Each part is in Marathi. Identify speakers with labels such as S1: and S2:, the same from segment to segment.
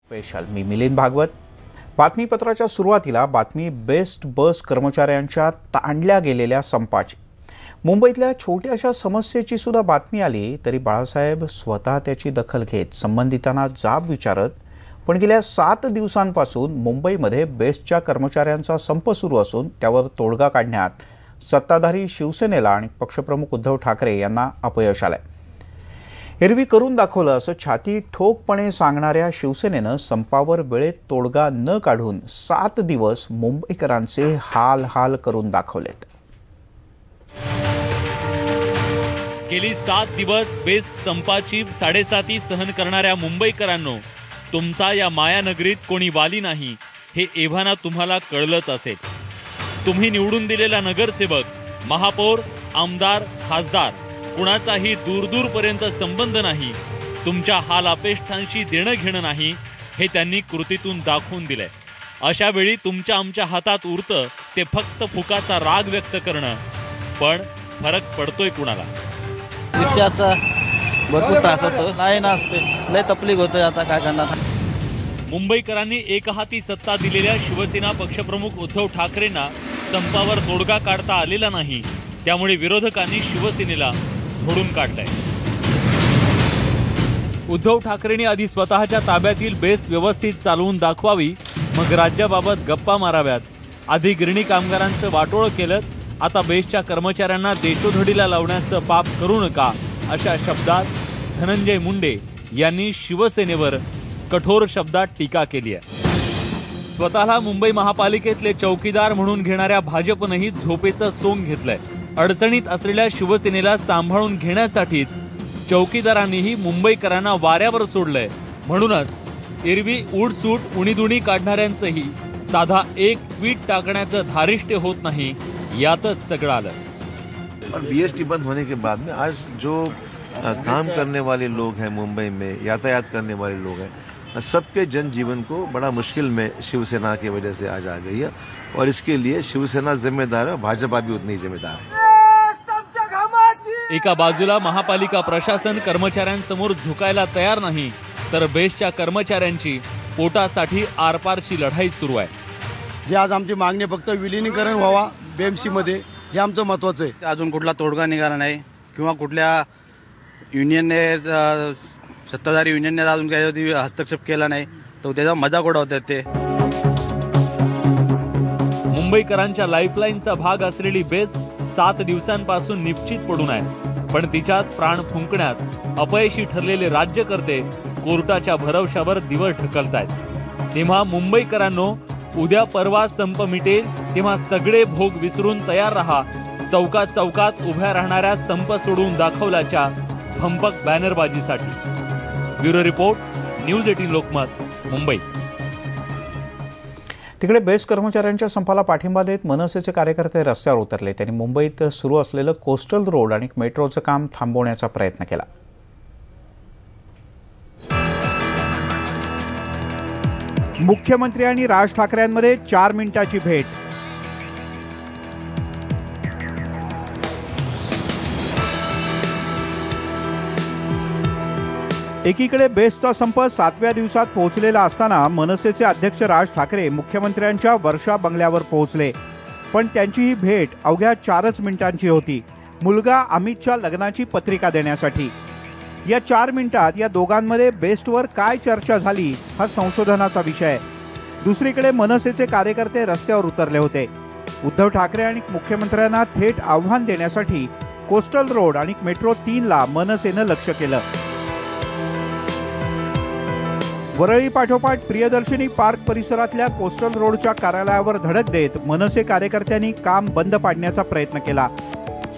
S1: स्पेशल मी मिलिंद भागवत। बातमीपत्राच्या सुरुवातीला बातमी बेस्ट बस कर्मचाऱ्यांच्या ताणल्या गेलेल्या संपाची। मुंबईतल्या छोट्याशा समस्येची सुद्धा बातमी आली तरी बाळासाहेब स्वतः त्याची दखल घेत संबंधितांना जाब विचारत, पण गेल्या 7 दिवसांपासून मुंबईमध्ये बेस्टच्या कर्मचाऱ्यांचा संप सुरू असून त्यावर तोडगा काढण्यात सत्ताधारी शिवसेनेला आणि पक्षप्रमुख उद्धव ठाकरे यांना अपयश आलंय। एरवी करून दाखवलं असं छाती ठोकपणे सांगणाऱ्या शिवसेनेनं संपावर वेळेत तोडगा न काढून 7 दिवस मुंबईकरांचे हाल करून दाखवलेत।
S2: गेली 7 दिवस बेस्ट संपाची 7.5 सहन करणाऱ्या मुंबईकरांनो, तुमचा या मायानगरीत कोणी वाली नाही हे एव्हाना तुम्हाला कळलंच असेल। तुम्ही निवडून दिलेला नगरसेवक, महापौर, आमदार, खासदार कुणाचाही दूरपर्यंत संबंध नाही, तुमच्या हाल अपेष्टांशी देणं घेणं नाही हे त्यांनी कृतीतून दाखवून दिलंय। अशा वेळी तुमच्या आमच्या हातात उरतं ते फक्त फुकाचा राग व्यक्त करणं, पण फरक पडतोय कुणाला?
S3: रिक्षाचा भरपूर त्रास होतो, नाही नसते, लय तकलीफ होते, आता काय करणार?
S2: मुंबईकरांनी एकहाती सत्ता दिलेल्या शिवसेना पक्षप्रमुख उद्धव ठाकरेंना संपावर तोडगा काढता आलेला नाही, त्यामुळे विरोधकांनी शिवसेनेला झोडून काढलंय। उद्धव ठाकरेंनी आधी स्वतःच्या ताब्यातील बेस्ट व्यवस्थित चालवून दाखवावी, मग राज्याबाबत गप्पा माराव्यात। आधी गिरणी कामगारांचं वाटोळ केलं, आता बेस्टच्या कर्मचाऱ्यांना देशोधडीला लावण्याचं पाप करू नका, अशा शब्दात धनंजय मुंडे यांनी शिवसेनेवर कठोर शब्दात टीका केली आहे। स्वतःला मुंबई महापालिकेतले चौकीदार म्हणून घेणाऱ्या भाजपनेही झोपेचं सोंग घेतलंय। अडचणीत असलेल्या शिवसेनेला सांभाळून घेण्यासाठीच चौकीदारांनीही मुंबईकरांना वाऱ्यावर सोडलंय। म्हणूनच एरवी उडसूट उणीदुणी काढणाऱ्यांचंही साधा एक ट्वीट टाकण्याचं धारिष्ट्य होत नाही, यातच सगळं आलं।
S4: और बीएसटी बंद होने के बाद में आज जो काम करने वाले लोग हैं मुंबई में, यातायात करने वाले लोग हैं, सबके जनजीवन को बड़ा मुश्किल में शिवसेना की वजह से आज आ गई है, और इसके लिए शिवसेना जिम्मेदार है, भाजपा भी उतनी जिम्मेदार है।
S2: एका बाजूला महापालिका प्रशासन कर्मचाऱ्यांसमोर झुकायला तयार नाही, तर बेस्टच्या कर्मचाऱ्यांची पोटासाठी आरपारची लढाई सुरू आहे।
S3: जे आज आमची मागणी फक्त विलीनीकरण व्हावा बीएमसी मध्ये, हे आमचं महत्त्वाचं आहे।
S5: अजून कुठला तोडगा निघाला नाही किंवा कुठल्या युनियनने, सत्ताधारी युनियनने अजून काही हस्तक्षेप केला नाही, तर त्याचा मजाक उडवतात ते।
S2: मुंबईकरांच्या लाईफलाईनचा भाग असलेली बेस्ट 7 दिवसांपासून निश्चित पडून आहे, पण तिच्यात प्राण फुंकण्यात अपयशी ठरलेले राज्यकर्ते कोर्टाच्या भरवशावर दिवस ढकलतायत। तेव्हा मुंबईकरांनो, उद्या परवा संप मिटेल तेव्हा सगळे भोग विसरून तयार रहा। चौकात चौकात उभ्या राहणाऱ्या संप सोडून दाखवल्याच्या भंपक बॅनरबाजीसाठी। Bureau report, news 18 Lokmat, Mumbai.
S1: तिकडे बेस्ट कर्मचाऱ्यांच्या संपाला पाठिंबा देत मनसेचे कार्यकर्ते रस्त्यावर उतरले। त्यांनी मुंबईत सुरू असलेलं कोस्टल रोड आणि मेट्रोचं काम थांबवण्याचा प्रयत्न केला। मुख्यमंत्री आणि राज ठाकरेंमध्ये 4 मिनिटाची भेट। एकीकडे बेस्टचा संप 7व्या दिवसात पोहोचलेला असताना मनसेचे अध्यक्ष राज ठाकरे मुख्यमंत्र्यांच्या वर्षा बंगल्यावर पोहोचले, पण त्यांची ही भेट अवघ्या 4च मिनिटांची होती, मुलगा अमितच्या लग्नाची पत्रिका देण्यासाठी। या 4 मिनिटात या दोघांमध्ये बेस्टवर काय चर्चा झाली हा संशोधनाचा विषय आहे। दुसरीकडे मनसेचे कार्यकर्ते रस्त्यावर उतरले होते। उद्धव ठाकरे आणि मुख्यमंत्र्यांना थेट आव्हान देण्यासाठी कोस्टल रोड आणि मेट्रो 3ला मनसेनं लक्ष केलं। वरळी पाठोपाठ प्रियदर्शनी पार्क परिसरातल्या कोस्टल रोडच्या कार्यालयावर धडक देत मनसे कार्यकर्त्यांनी काम बंद पाडण्याचा प्रयत्न केला।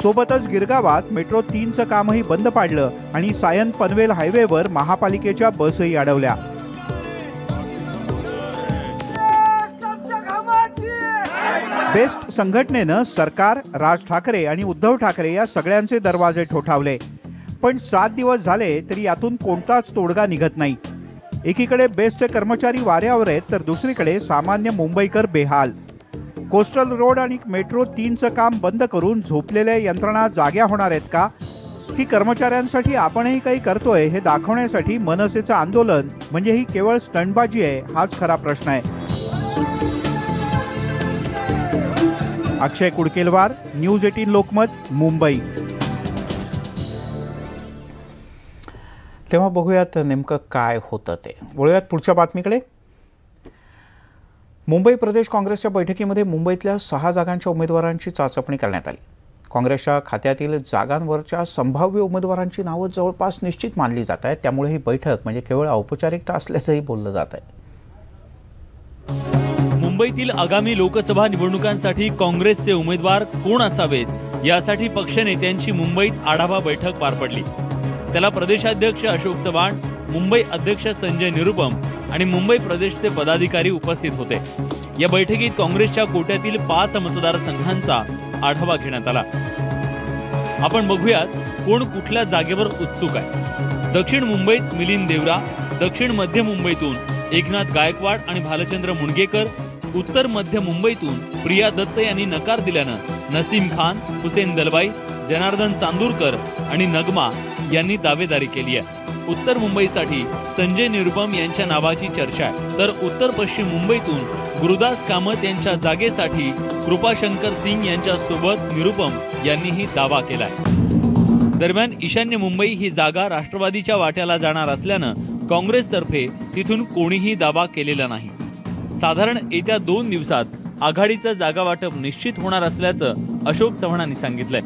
S1: सोबतच गिरगावात मेट्रो 3चं कामही बंद पाडलं आणि सायन पनवेल हायवेवर महापालिकेच्या बसही अडवल्या। बेस्ट संघटनेनं सरकार, राज ठाकरे आणि उद्धव ठाकरे या सगळ्यांचे दरवाजे ठोठावले, पण 7 दिवस झाले तरी यातून कोणताच तोडगा निघत नाही। एकीकडे बेस्टचे कर्मचारी वाऱ्यावर आहेत, तर दुसरीकडे सामान्य मुंबईकर बेहाल। कोस्टल रोड आणि मेट्रो 3चं काम बंद करून झोपलेल्या यंत्रणा जाग्या होणार आहेत का? की कर्मचाऱ्यांसाठी आपणही काही करतोय हे दाखवण्यासाठी मनसेचं आंदोलन म्हणजे ही केवळ स्टंटबाजी आहे, हाच खरा प्रश्न आहे. अक्षय कुडकेलवार, न्यूज 18 लोकमत, मुंबई. तेव्हा बघूयात नेमकं काय होतं ते. वळूयात पुढच्या बातमीकडे. मुंबई प्रदेश काँग्रेसच्या बैठकीमध्ये मुंबईतल्या 6 जागांच्या उमेदवारांची चाचपणी करण्यात आली. काँग्रेसच्या खात्यातील जागांवरच्या संभाव्य उमेदवारांची नावं जवळपास निश्चित मानली जात आहेत. त्यामुळे ही बैठक म्हणजे केवळ औपचारिकता असल्याचंही बोललं जात आहे.
S2: मुंबईतील आगामी लोकसभा निवडणुकांसाठी काँग्रेसचे उमेदवार कोण असावेत यासाठी पक्षनेत्यांची मुंबईत आढावा बैठक पार पडली. त्याला प्रदेशाध्यक्ष अशोक चव्हाण, मुंबई अध्यक्ष संजय निरुपम आणि मुंबई प्रदेशचे पदाधिकारी उपस्थित होते. या बैठकीत काँग्रेसच्या कोट्यातील 5 मतदारसंघांचा आढावा घेण्यात आला. आपण बघूयात कोण कुठल्या जागेवर उत्सुक आहे. दक्षिण मुंबईत मिलिंद देवरा, दक्षिण मध्य मुंबईतून एकनाथ गायकवाड आणि भालचंद्र मुणगेकर, उत्तर मध्य मुंबईतून प्रिया दत्त यांनी नकार दिल्यानं नसीम खान, हुसेन दलवाई, जनार्दन चांदूरकर आणि नगमा यांनी दावेदारी केली आहे. उत्तर मुंबईसाठी संजय निरुपम यांच्या नावाची चर्चा आहे, तर उत्तर पश्चिम मुंबईतून गुरुदास कामत यांच्या जागेसाठी कृपाशंकर सिंग यांच्या सोबत निरुपम यांनीही दावा केलाय. दरम्यान ईशान्य मुंबई ही जागा राष्ट्रवादीच्या वाट्याला जाणार असल्यानं काँग्रेसतर्फे तिथून कोणीही दावा केलेला नाही. साधारण येत्या 2 दिवसात आघाडीचं जागा वाटप निश्चित होणार असल्याचं अशोक चव्हाणांनी सांगितलंय.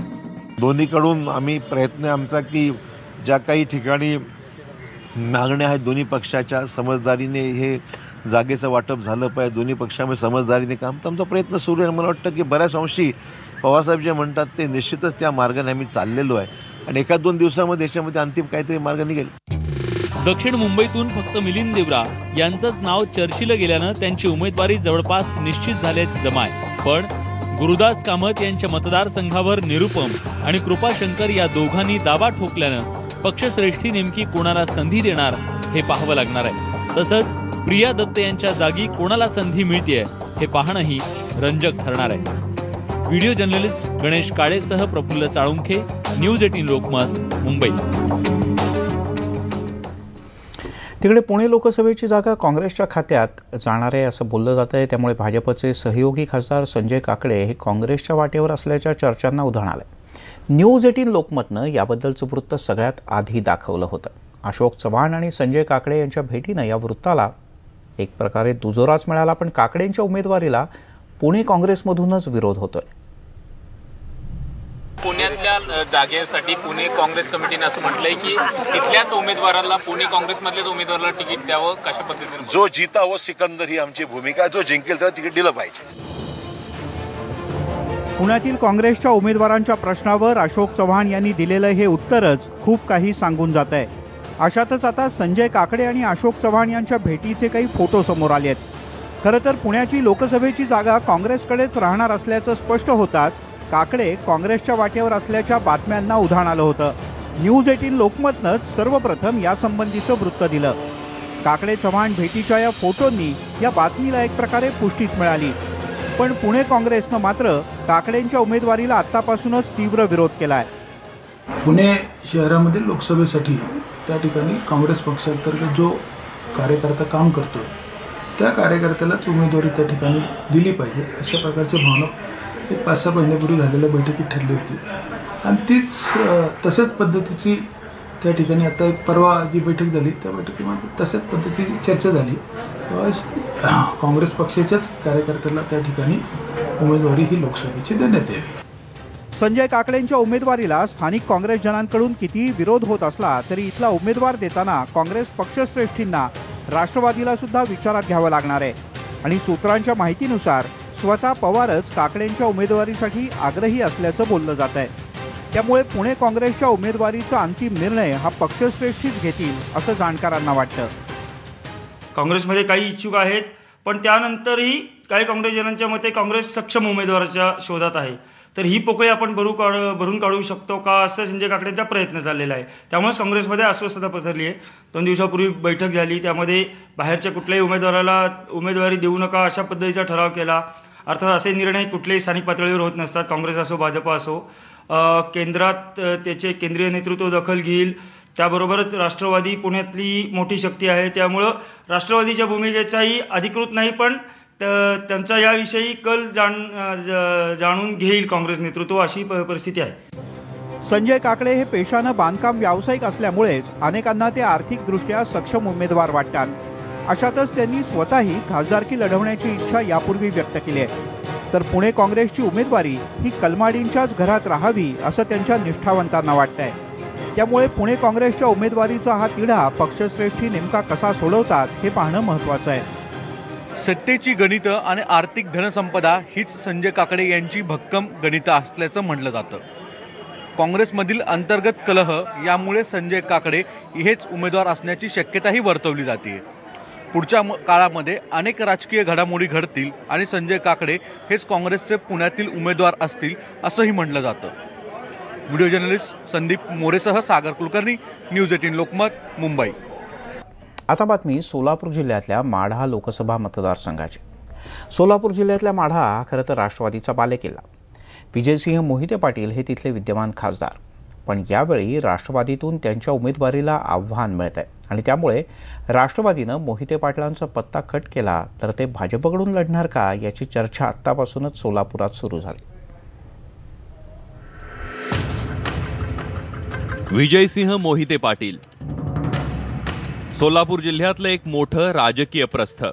S4: दोन्हीकडून आम्ही प्रयत्न आमचा की ज्या काही ठिकाणी मागण्या आहेत दोन्ही पक्षाच्या, समजदारीने हे जागेचं वाटप झालं पाहिजे. दोन्ही पक्षामध्ये समजदारीने काम तर आमचा प्रयत्न सुरू आहे. मला वाटतं की बऱ्याच अंशी पवारसाहेब जे म्हणतात ते निश्चितच त्या मार्गाने आम्ही चाललेलो आहे आणि 1-2 दिवसामध्ये याच्यामध्ये अंतिम काहीतरी मार्ग निघेल.
S2: दक्षिण मुंबईतून फक्त मिलिंद देवरा यांचंच नाव चर्चेला गेल्यानं त्यांची उमेदवारी जवळपास निश्चित झाल्याची जमाय. पण गुरुदास कामत यांच्या मतदारसंघावर निरुपम आणि कृपाशंकर या दोघांनी दावा ठोकल्यानं पक्षश्रेष्ठी नेमकी कोणाला संधी देणार हे पाहावं लागणार आहे. तसंच प्रिया दत्त यांच्या जागी कोणाला संधी मिळतेय हे पाहणंही रंजक ठरणार आहे. व्हिडिओ जर्नलिस्ट गणेश काळेसह प्रफुल्ल साळुंखे, न्यूज 18 लोकमत, मुंबई.
S1: तिकडे पुणे लोकसभेची जागा काँग्रेसच्या खात्यात जाणार आहे असं बोललं जात आहे. त्यामुळे भाजपचे सहयोगी खासदार संजय काकडे हे काँग्रेसच्या वाटेवर असल्याच्या चर्चांना उधाण आलंय. न्यूज 18 लोकमतनं याबद्दलचं वृत्त सगळ्यात आधी दाखवलं होतं. अशोक चव्हाण आणि संजय काकडे यांच्या भेटीनं या वृत्ताला एक प्रकारे दुजोराच मिळाला. पण काकडेंच्या उमेदवारीला पुणे काँग्रेसमधूनच विरोध होतोय.
S6: पुण्यातल्या जागेसाठी पुणे काँग्रेस कमिटीने असं म्हटलंय की तिथल्याच उमेदवाराला, पुणे काँग्रेसमधल्याच उमेदवाराला तिकीट द्यावं. कशा पद्धतीने?
S4: जो जीता वो सिकंदर ही आमची भूमिका आहे. जो जिंकेल त्याला तिकीट दिलं पाहिजे.
S1: पुण्यातील काँग्रेसच्या उमेदवारांच्या प्रश्नावर अशोक चव्हाण यांनी दिलेलं हे उत्तरच खूप काही सांगून जात आहे. अशातच आता संजय काकडे आणि अशोक चव्हाण यांच्या भेटीचे काही फोटो समोर आले आहेत. खरं तर पुण्याची लोकसभेची जागा काँग्रेसकडेच राहणार असल्याचं स्पष्ट होताच काकडे काँग्रेसच्या वाटेवर असल्याच्या बातम्यांना उधाण आलं होतं. न्यूज 18 लोकमतनंच सर्वप्रथम यासंबंधीचं वृत्त दिलं. काकडे चव्हाण भेटीच्या या फोटोंनी या बातमीला एक प्रकारे पुष्टीच मिळाली. पण पुणे काँग्रेसनं मात्र काकडेंच्या उमेदवारीला आत्तापासूनच तीव्र विरोध केलाय.
S7: पुणे शहरामध्ये लोकसभेसाठी त्या ठिकाणी काँग्रेस पक्षांतर्गत जो कार्यकर्ता काम करतोय त्या कार्यकर्त्यालाच उमेदवारी त्या ठिकाणी दिली पाहिजे अशा प्रकारची भावना एक 5-6 महिन्यापूर्वी झालेल्या बैठकीत ठरली होती. आणि तीच तशाच पद्धतीची त्या ठिकाणी आता एक परवा जी बैठक झाली त्या बैठकीमध्ये तशाच पद्धतीची चर्चा झाली. काँग्रेस पक्षाच्याच कार्यकर्त्याला त्या ठिकाणी उमेदवारी ही लोकसभेची देण्यात येईल.
S1: संजय काकडेंच्या उमेदवारीला स्थानिक काँग्रेसजनांकडून कितीही विरोध होत असला तरी इथला उमेदवार देताना काँग्रेस पक्षश्रेष्ठींना राष्ट्रवादीला सुद्धा विचारात घ्यावं लागणार आहे. आणि सूत्रांच्या माहितीनुसार स्वतः पवारच काकडेंच्या उमेदवारीसाठी आग्रही असल्याचं बोललं जात आहे. त्यामुळे पुणे काँग्रेसच्या उमेदवारीचा अंतिम निर्णय हा पक्षश्रेष्ठीच घेतील असं जाणकारांना वाटतं.
S8: काँग्रेसमध्ये काही इच्छुक आहेत, पण त्यानंतरही काही काँग्रेसजनांच्या मते काँग्रेस सक्षम उमेदवाराच्या शोधात आहे. तर ही पोकळी आपण भरून काढू शकतो का असं संजय काकडेंचा प्रयत्न चाललेला आहे. त्यामुळेच काँग्रेसमध्ये अस्वस्थता पसरली आहे. 2 दिवसापूर्वी बैठक झाली, त्यामध्ये बाहेरच्या कुठल्याही उमेदवाराला उमेदवारी देऊ नका अशा पद्धतीचा ठराव केला. अर्थात असे निर्णय कुठल्याही स्थानिक पातळीवर होत नसतात, काँग्रेस असो भाजप असो. केंद्रात त्याचे केंद्रीय नेतृत्व दखल घेईल. त्याबरोबरच राष्ट्रवादी पुण्यातली मोठी शक्ती आहे, त्यामुळं राष्ट्रवादीच्या भूमिकेचाही अधिकृत नाही पण त्यांचा याविषयी कल जाणून घेईल काँग्रेस नेतृत्व, अशी परिस्थिती आहे.
S1: संजय काकडे हे पेशानं बांधकाम व्यावसायिक असल्यामुळेच अनेकांना ते आर्थिकदृष्ट्या सक्षम उमेदवार वाटतात. अशातच त्यांनी स्वतःही खासदारकी लढवण्याची इच्छा यापूर्वी व्यक्त केली आहे. तर पुणे काँग्रेसची उमेदवारी ही कलमाडींच्याच घरात राहावी असं त्यांच्या निष्ठावंतांना वाटतंय. त्यामुळे पुणे काँग्रेसच्या उमेदवारीचा हा तिढा पक्षश्रेष्ठी नेमका कसा सोडवतात हे पाहणं महत्त्वाचं आहे.
S9: सत्तेची गणितं आणि आर्थिक धनसंपदा हीच संजय काकडे यांची भक्कम गणितं असल्याचं म्हटलं जातं. काँग्रेसमधील अंतर्गत कलह यामुळे संजय काकडे हेच उमेदवार असण्याची शक्यताही वर्तवली जाते. पुढच्या काळामध्ये अनेक राजकीय घडामोडी घडतील आणि संजय काकडे हेच काँग्रेसचे पुण्यातील उमेदवार असतील असंही म्हटलं जातं. व्हिडिओ जर्नलिस्ट संदीप मोरेसह सागर कुलकर्णी, न्यूज 18 लोकमत, मुंबई.
S1: आता बातमी सोलापूर जिल्ह्यातल्या माढा लोकसभा मतदारसंघाची. सोलापूर जिल्ह्यातल्या माढा हा खरं तर राष्ट्रवादीचा बालेकिल्ला. विजयसिंह मोहिते पाटील हे तिथले विद्यमान खासदार. पण यावेळी राष्ट्रवादीतून त्यांच्या उमेदवारीला आव्हान मिळत आहे आणि त्यामुळे राष्ट्रवादीनं मोहिते पाटलांचा पत्ता कट केला तर ते भाजपकडून लढणार का याची चर्चा आत्तापासूनच सोलापुरात सुरू झाली.
S2: विजयसिंह मोहिते पाटील सोलापूर जिल्ह्यातलं एक मोठं राजकीय प्रस्थ.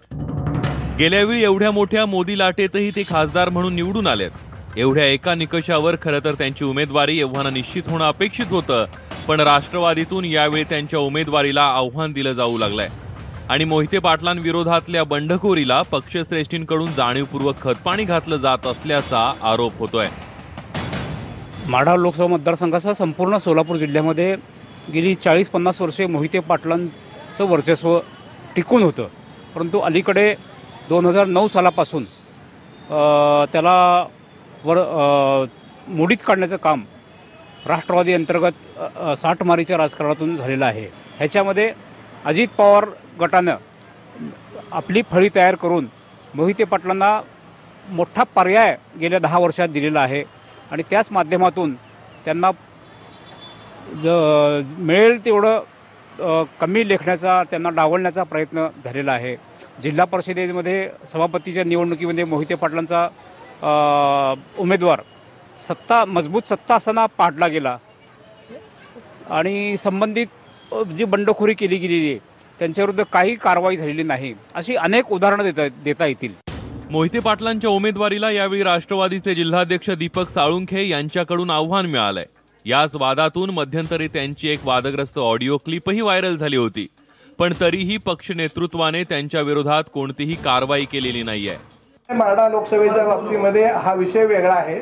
S2: गेल्यावेळी एवढ्या मोठ्या मोदी लाटेतही ते खासदार म्हणून निवडून आलेत. एवढ्या एका निकषावर खरं तर त्यांची उमेदवारी एव्हाना निश्चित होणं अपेक्षित होतं, पण राष्ट्रवादीतून यावेळी त्यांच्या उमेदवारीला आव्हान दिलं जाऊ लागलंय आणि मोहिते पाटलांविरोधातल्या बंडखोरीला पक्षश्रेष्ठींकडून जाणीवपूर्वक खतपाणी घातलं जात असल्याचा आरोप होतोय.
S10: माढा लोकसभा मतदारसंघासह संपूर्ण सोलापूर जिल्ह्यामध्ये गेली 40-50 वर्षे मोहिते पाटलांचं वर्चस्व टिकून होतं. परंतु अलीकडे 2009 सालापासून त्याला मोडीत काढण्याचं काम राष्ट्रवादी अंतर्गत साठमारीच्या राजकारणातून झालेलं आहे. ह्याच्यामध्ये अजित पवार गटानं आपली फळी तयार करून मोहिते पाटलांना मोठा पर्याय गेल्या 10 वर्षात दिलेला आहे आणि त्याच माध्यमातून त्यांना मिळेल तेवढं कमी लेखण्याचा, त्यांना डावलण्याचा प्रयत्न झालेला आहे. जिल्हा परिषदेमध्ये सभापतीच्या निवडणुकीमध्ये मोहिते पाटलांचा उमेदवार मजबूत सत्ता असताना पाडला गेला आणि संबंधित जी बंडखोरी केली गेलेली आहे त्यांच्याविरुद्ध काही कारवाई झालेली नाही. अशी अनेक उदाहरणं देता येतील.
S2: मोहिते पाटलांच्या उमेदवारीला यावेळी राष्ट्रवादीचे जिल्हाध्यक्ष दीपक साळुंखे यांच्याकडून आव्हान मिळालंय. याच वादातून मध्यंतरी त्यांची एक वादग्रस्त ऑडिओ क्लिपही व्हायरल झाली होती, पण तरीही पक्ष नेतृत्वाने त्यांच्या विरोधात कोणतीही कारवाई केलेली नाहीये.
S11: माढा लोकसभेच्या बाबतीमध्ये हा विषय वेगळा आहे.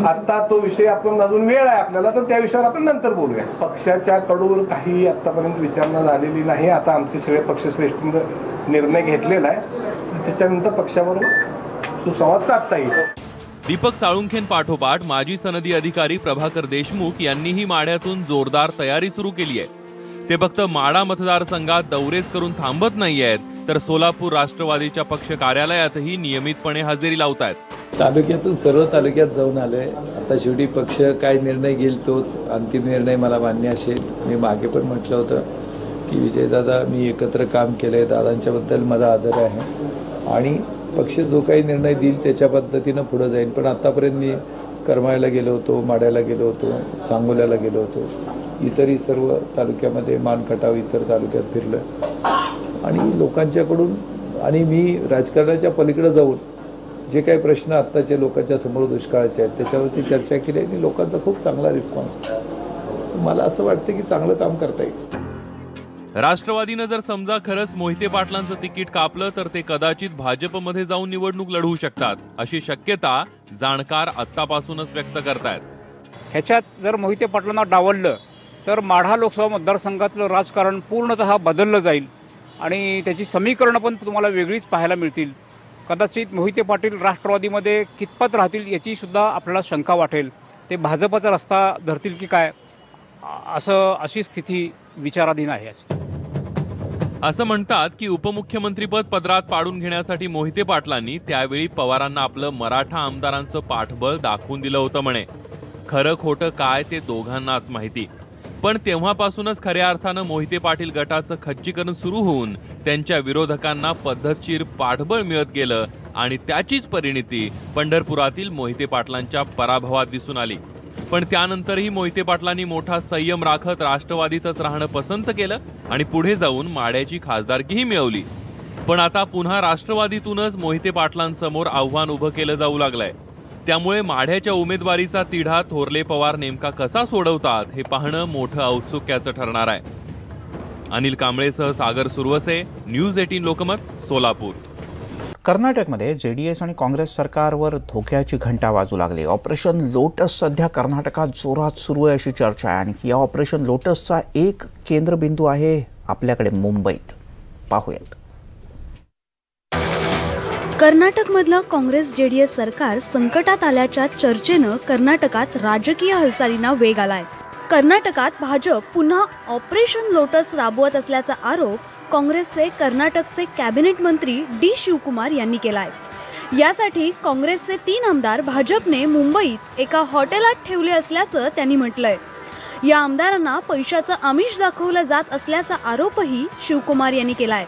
S11: आता तो विषय आपण अजून वेळ आहे आपल्याला, तर त्या विषयावर आपण नंतर बोलूया. पक्षाच्या कडून काही आतापर्यंत विचारणा झालेली नाही. आता आमचे सगळे पक्षश्रेष्ठींनी निर्णय घेतलेला आहे, त्याच्यानंतर पक्षाबरोबर सुसंवाद साधता येईल.
S2: दीपक साळुंखेंपाठोपाठ माजी सनदी अधिकारी प्रभाकर देशमुख यांनीही माढ्यातून जोरदार तयारी सुरू केली आहे. ते फक्त माढा मतदारसंघात दौरेच करून थांबत नाहीयेत, तर सोलापूर राष्ट्रवादीच्या पक्ष कार्यालयातही नियमितपणे हजेरी लावतायत.
S12: तालुक्यातून सर्व तालुक्यात जाऊन आलोय. आता शेवटी पक्ष काय निर्णय घेईल तोच अंतिम निर्णय मला मान्य असेल. मी मागे पण म्हटलं होतं की विजयदादा मी एकत्र काम केलंय, दादांच्याबद्दल माझा आदर आहे आणि पक्ष जो काही निर्णय देईल त्याच्या पद्धतीनं पुढे जाईल. पण आतापर्यंत मी करमाळ्याला गेलो होतो, माढ्याला गेलो होतो, सांगोल्याला गेलो होतो, इतरही सर्व तालुक्यामध्ये मानखटाव इतर तालुक्यात फिरलं आणि लोकांच्याकडून आणि मी राजकारणाच्या पलीकडे जाऊन जे काही प्रश्न आत्ताच्या लोकांच्या समोर दुष्काळाचे आहेत त्याच्यावरती चर्चा केली आणि लोकांचा खूप चांगला रिस्पॉन्स आहे. मला असं वाटतं की चांगलं काम करता येईल.
S2: राष्ट्रवादीनं जर समजा खरंच मोहिते पाटलांचं तिकीट कापलं तर ते कदाचित भाजपमध्ये जाऊन निवडणूक लढवू शकतात, अशी शक्यता जाणकार आत्तापासूनच व्यक्त करतायत.
S10: ह्याच्यात जर मोहिते पाटलांना डावललं तर माढा लोकसभा मतदारसंघातलं राजकारण पूर्णतः बदललं जाईल आणि त्याची समीकरणं पण तुम्हाला वेगळीच पाहायला मिळतील. कदाचित मोहिते पाटील राष्ट्रवादीमध्ये कितपत राहतील याची सुद्धा आपल्याला शंका वाटेल. ते भाजपचा रस्ता धरतील की काय अशी स्थिती विचाराधीन आहे.
S2: असं म्हणतात की उपमुख्यमंत्रीपद पदरात पाडून घेण्यासाठी मोहिते पाटलांनी त्यावेळी पवारांना आपलं मराठा आमदारांचं पाठबळ दाखवून दिलं होतं म्हणे. खरं खोटं काय ते दोघांनाच माहिती. पण तेव्हापासूनच खऱ्या अर्थानं मोहिते पाटील गटाचं खच्चीकरण सुरू होऊन त्यांच्या विरोधकांना पद्धतशीर पाठबळ मिळत गेलं आणि त्याचीच परिणिती पंढरपुरातील मोहिते पाटलांच्या पराभवात दिसून आली. पण त्यानंतरही मोहिते पाटलांनी मोठा संयम राखत राष्ट्रवादीतच राहणं पसंत केलं आणि पुढे जाऊन माढ्याची खासदारकीही मिळवली. पण आता पुन्हा राष्ट्रवादीतूनच मोहिते पाटलांसमोर आव्हान उभं केलं जाऊ लागलंय. त्यामुळे माढ्याच्या उमेदवारीचा तिढा थोरले पवार नेमका कसा सोडवतात हे पाहणं मोठं औत्सुक्याचं ठरणार आहे. अनिल कांबळेसह सागर सुरवसे, न्यूज 18 लोकमत, सोलापूर.
S1: कर्नाटकमध्ये जेडीएस आणि काँग्रेस सरकारवर धोक्याची घंटा वाजू लागली. ऑपरेशन लोटस सध्या कर्नाटकात जोरात सुरू आहे अशी चर्चा आहे. आणखी या ऑपरेशन लोटसचा एक केंद्रबिंदू आहे आपल्याकडे मुंबईत. पाहूयात.
S13: कर्नाटकमधलं काँग्रेस जेडीएस सरकार संकटात आल्याच्या चर्चेनं कर्नाटकात राजकीय हालचालींना वेग आलाय. कर्नाटकात भाजप पुन्हा ऑपरेशन लोटस राबवत असल्याचा आरोप काँग्रेसचे कर्नाटकचे कॅबिनेट मंत्री डी शिवकुमार यांनी केलाय. यासाठी काँग्रेसचे 3 आमदार भाजपने मुंबईत एका हॉटेलात ठेवले असल्याचं त्यांनी म्हटलंय. या आमदारांना पैशाचं आमिष दाखवलं जात असल्याचा आरोपही शिवकुमार यांनी केलाय.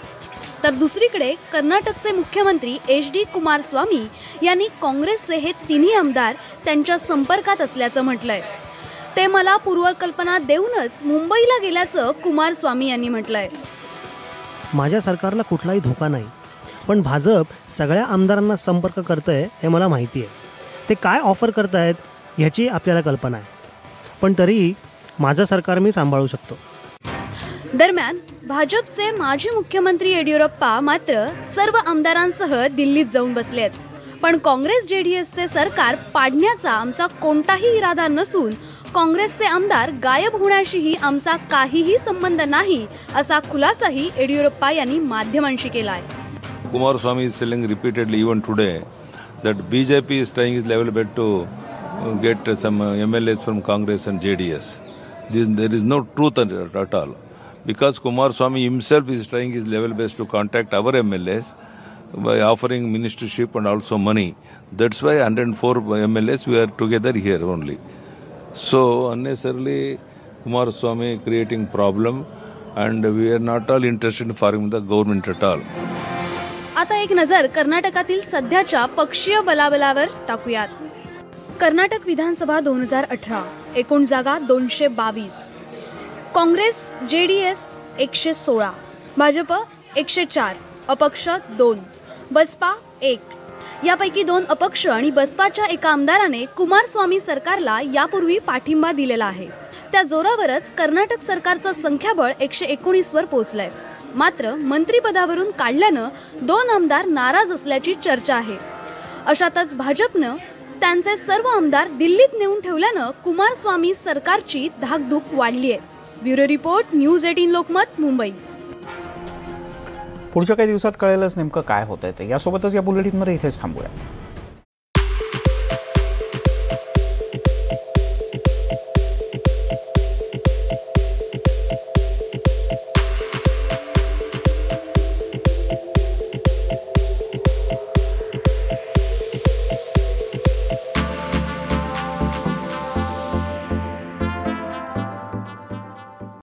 S13: तर दुसरीकडे कर्नाटकचे मुख्यमंत्री HD कुमारस्वामी यांनी काँग्रेसचे हे 3 आमदार त्यांच्या संपर्कात असल्याचं म्हटलंय. ते मला पूर्वकल्पना देऊनच मुंबईला गेल्याचं कुमारस्वामी यांनी म्हटलंय.
S14: माझ्या सरकारला कुठलाही धोका नाही, पण भाजप सगळ्या आमदारांना संपर्क करतंय हे मला माहिती आहे. ते काय ऑफर करतायत ह्याची आपल्याला कल्पना आहे, पण तरीही माझं सरकार मी सांभाळू शकतो.
S13: दरम्यान भाजपचे माजी मुख्यमंत्री येडियुरप्पा मात्र सर्व आमदारांसह दिल्लीत जाऊन बसलेत. पण काँग्रेस जेडीएसचे सरकार पाडण्याचा आमचा कोणताही इरादा नसून काँग्रेसचे आमदार गायब होण्याशीही आमचा काहीही संबंध नाही असा खुलासाही येडियुरप्पा यांनी माध्यमांशी केला आहे.
S15: Kumaraswamy is telling repeatedly even today that BJP is trying its level best to get some MLAs from Congress and JDS. There is no truth at all. Because Kumaraswamy himself is trying his level best to contact our MLAs by offering ministership and also money. That's why 104 MLAs we are together here only. So unnecessarily Kumaraswamy creating problem and we are not all interested in forming the government at all.
S13: आता एक नजर कर्नाटकातील सध्याच्या पक्षीय बलाबलावर टाकूयात. कर्नाटक विधानसभा 2018, एकूण जागा 222. काँग्रेस जेडीएस 116, भाजप 104, अपक्ष 2, बसपा 1. यापैकी 2 अपक्ष आणि बसपाच्या एका आमदाराने कुमारस्वामी सरकारला यापूर्वी पाठिंबा दिलेला आहे. त्या जोरावरच कर्नाटक सरकारचं संख्याबळ 119 वर पोहोचलंय. मात्र मंत्रिपदावरून काढल्यानं 2 आमदार नाराज असल्याची चर्चा आहे. अशातच भाजपनं त्यांचे सर्व आमदार दिल्लीत नेऊन ठेवल्यानं कुमारस्वामी सरकारची धाकधूक वाढली आहे. Bureau report, news 18 Lokmat, Mumbai.
S1: पुढच्या काही दिवसात कळेलच नेमकं काय होतंय ते. यासोबतच या बुलेटिनमध्ये इथेच थांबूया.